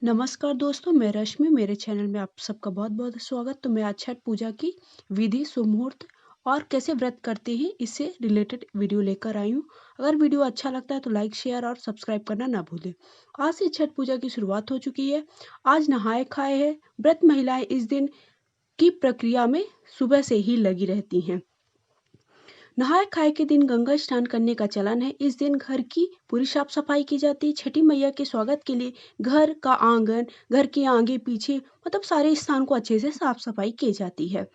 नमस्कार दोस्तों, मैं रश्मि, मेरे चैनल में आप सबका बहुत-बहुत स्वागत। तो मैं आज छठ पूजा की विधि, शुभ मुहूर्त और कैसे व्रत करते हैं, इससे रिलेटेड वीडियो लेकर आई हूँ। अगर वीडियो अच्छा लगता है तो लाइक, शेयर और सब्सक्राइब करना ना भूलें। आज से छठ पूजा की शुरुआत हो चुकी है। आज नहाए-खाए हैं। व्रत महिलाएं इस दिन की प्रक्रिया में सुबह से ही लगी रहती हैं। नहाए खाए के दिन गंगा स्नान करने का चलन है। इस दिन घर की पूरी साफ सफाई की जाती है। छठी मैया के स्वागत के लिए घर का आंगन, घर के आगे पीछे मतलब सारे स्थान को अच्छे से साफ सफाई की जाती है।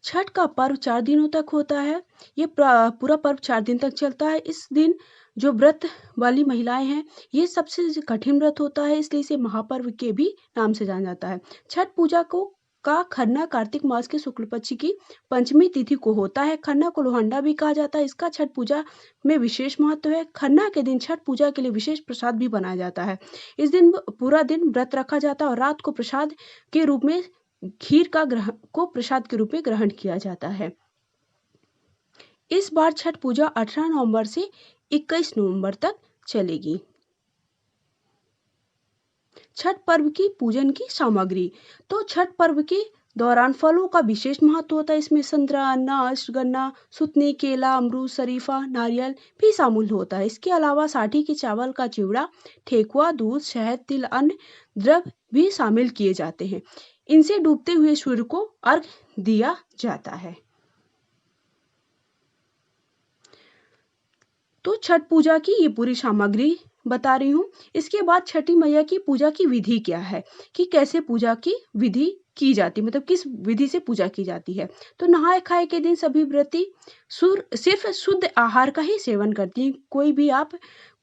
छठ का पर्व 4 दिनों तक होता है। ये पूरा पर्व 4 दिन तक चलता है। इस दिन जो व्रत वाली महिलाएं हैं, ये सबसे कठिन व्रत होता है, इसलिए इसे महापर्व के भी नाम से जाना जाता है। छठ पूजा को का खरना कार्तिक मास के शुक्ल पक्ष की पंचमी तिथि को होता है। खरना को लोहंडा भी कहा जाता है। इसका छठ पूजा में विशेष महत्व है। खरना के दिन छठ पूजा के लिए विशेष प्रसाद भी बनाया जाता है। इस दिन पूरा दिन व्रत रखा जाता है और रात को प्रसाद के रूप में खीर को प्रसाद के रूप में ग्रहण किया जाता है। इस बार छठ पूजा 18 नवंबर से 21 नवंबर तक चलेगी। छठ पर्व की पूजन की सामग्री। तो छठ पर्व के दौरान फलों का विशेष महत्व होता है। इसमें संतरा, अनानास, गन्ना, सुतनी, केला, अमरूद, शरीफा, नारियल भी शामिल होता है। इसके अलावा साठी के चावल का चिवड़ा, ठेकुआ, दूध, शहद, तिल, अन्य द्रव्य भी शामिल किए जाते हैं। इनसे डूबते हुए सूर्य को अर्घ्य दिया जाता है। तो छठ पूजा की ये पूरी सामग्री बता रही हूँ। इसके बाद छठी मैया की पूजा की विधि क्या है, कि कैसे पूजा की विधि की जाती, मतलब किस विधि से पूजा की जाती है। तो नहाए खाए के दिन सभी व्रती सिर्फ शुद्ध आहार का ही सेवन करती हैं। कोई भी आप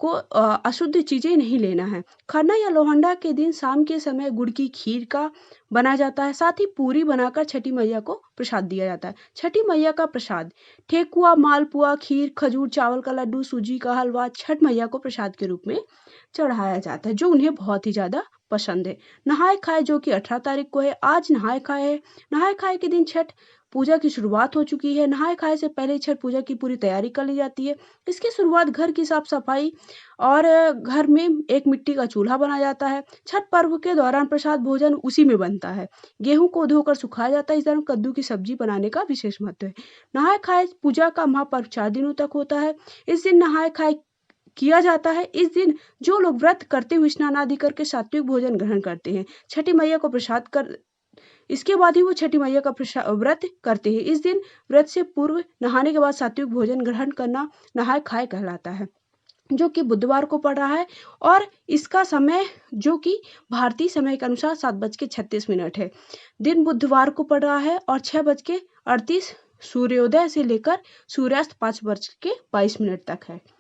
को अशुद्ध चीजें नहीं लेना है। खरना या लोहंडा के दिन शाम के समय गुड़ की खीर का बनाया जाता है। साथ ही पूरी बनाकर छठी मैया को प्रसाद दिया जाता है। छठी मैया का प्रसाद ठेकुआ, मालपुआ, खीर, खजूर, चावल का लड्डू, सूजी का हलवा छठ मैया को प्रसाद के रूप में चढ़ाया जाता है, जो उन्हें बहुत ही ज्यादा पसंद है। नहाए खाए जो कि 18 तारीख को है। आज नहाए खाए है। नहाए खाए के दिन छठ पूजा की शुरुआत हो चुकी है। नहाए खाए से पहले छठ पूजा की पूरी तैयारी कर ली जाती है। इसकी शुरुआत घर की साफ सफाई और घर में एक मिट्टी का चूल्हा बनाया जाता है। छठ पर्व के दौरान प्रसाद भोजन उसी में बनता है। गेहूं को धोकर सुखाया जाता है। इस दौरान कद्दू की सब्जी बनाने का विशेष महत्व है। नहाए खाए पूजा का महापर्व 4 दिनों तक होता है। इस दिन नहाए खाए किया जाता है। इस दिन जो लोग व्रत करते हुए स्नान आदि करके सात्विक भोजन ग्रहण करते हैं, छठी मैया को प्रसाद कर इसके बाद ही वो छठी मैया का व्रत करते हैं। इस दिन व्रत से पूर्व नहाने के बाद सात्विक भोजन ग्रहण करना नहाए खाए कहलाता है, जो कि बुधवार को पड़ रहा है। और इसका समय जो कि भारतीय समय के अनुसार 7:36 है। दिन बुधवार को पड़ रहा है और 6:38 सूर्योदय से लेकर सूर्यास्त 5:22 तक है।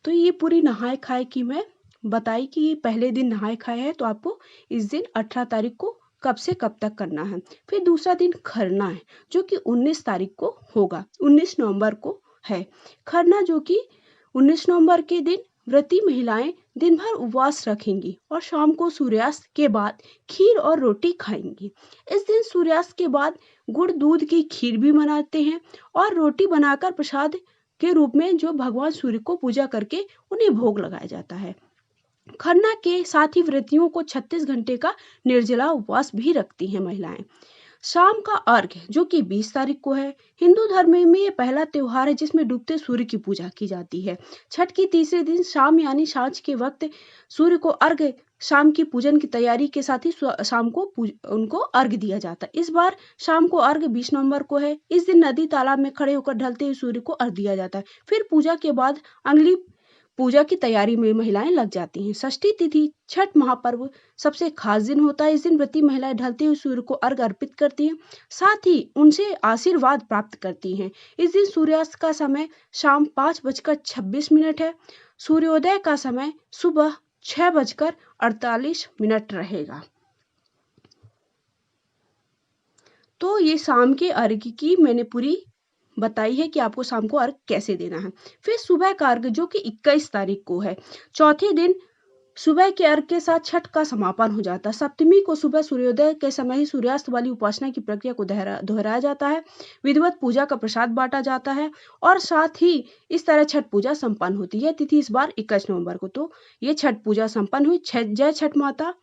तो ये पूरी नहाए खाए की मैं बताई कि पहले दिन नहाए खाए है, तो आपको इस दिन 18 तारीख को कब से कब तक करना है। फिर दूसरा दिन खरना है, जो कि 19 तारीख को होगा, 19 नवंबर को है खरना, जो कि 19 नवंबर के दिन व्रती महिलाएं दिन भर उपवास रखेंगी और शाम को सूर्यास्त के बाद खीर और रोटी खाएंगी। इस दिन सूर्यास्त के बाद गुड़ दूध की खीर भी बनाते हैं और रोटी बनाकर प्रसाद के रूप में जो भगवान सूर्य को पूजा करके उन्हें भोग लगाया जाता है। खरना के साथ ही व्रतियों को 36 घंटे का निर्जला उपवास भी रखती हैं महिलाएं। शाम का अर्घ्य जो कि 20 तारीख को है। हिंदू धर्म में ये पहला त्योहार है जिसमें डूबते सूर्य की पूजा की जाती है। छठ की तीसरे दिन शाम यानी सांझ के वक्त सूर्य को अर्घ्य शाम की पूजन की तैयारी के साथ ही शाम को उनको अर्घ्य दिया जाता है। इस बार शाम को अर्घ्य 20 नवंबर को है। इस दिन नदी तालाब में खड़े होकर ढलते हुए सूर्य को अर्घ्य दिया जाता है। फिर पूजा के बाद अगली पूजा की तैयारी में महिलाएं लग जाती हैं। षष्ठी तिथि छठ महापर्व सबसे खास दिन होता है। इस दिन व्रती महिलाएं ढलते हुए सूर्य को अर्घ अर्पित करती हैं, साथ ही उनसे आशीर्वाद प्राप्त करती हैं। इस दिन सूर्यास्त का समय शाम 5:26 है। सूर्योदय का समय सुबह 6:48 रहेगा। तो ये शाम के अर्घ्य की मैंने पूरी बताई है कि आपको शाम को अर्घ कैसे देना है। फिर सुबह का अर्घ जो कि 21 तारीख को है। चौथे दिन सुबह के अर्घ के साथ छठ का समापन हो जाता है। सप्तमी को सुबह सूर्योदय के समय ही सूर्यास्त वाली उपासना की प्रक्रिया को दोहराया जाता है। विधिवत पूजा का प्रसाद बांटा जाता है और साथ ही इस तरह छठ पूजा संपन्न होती है। तिथि इस बार 21 नवंबर को। तो ये छठ पूजा संपन्न हुई। जय छठ माता।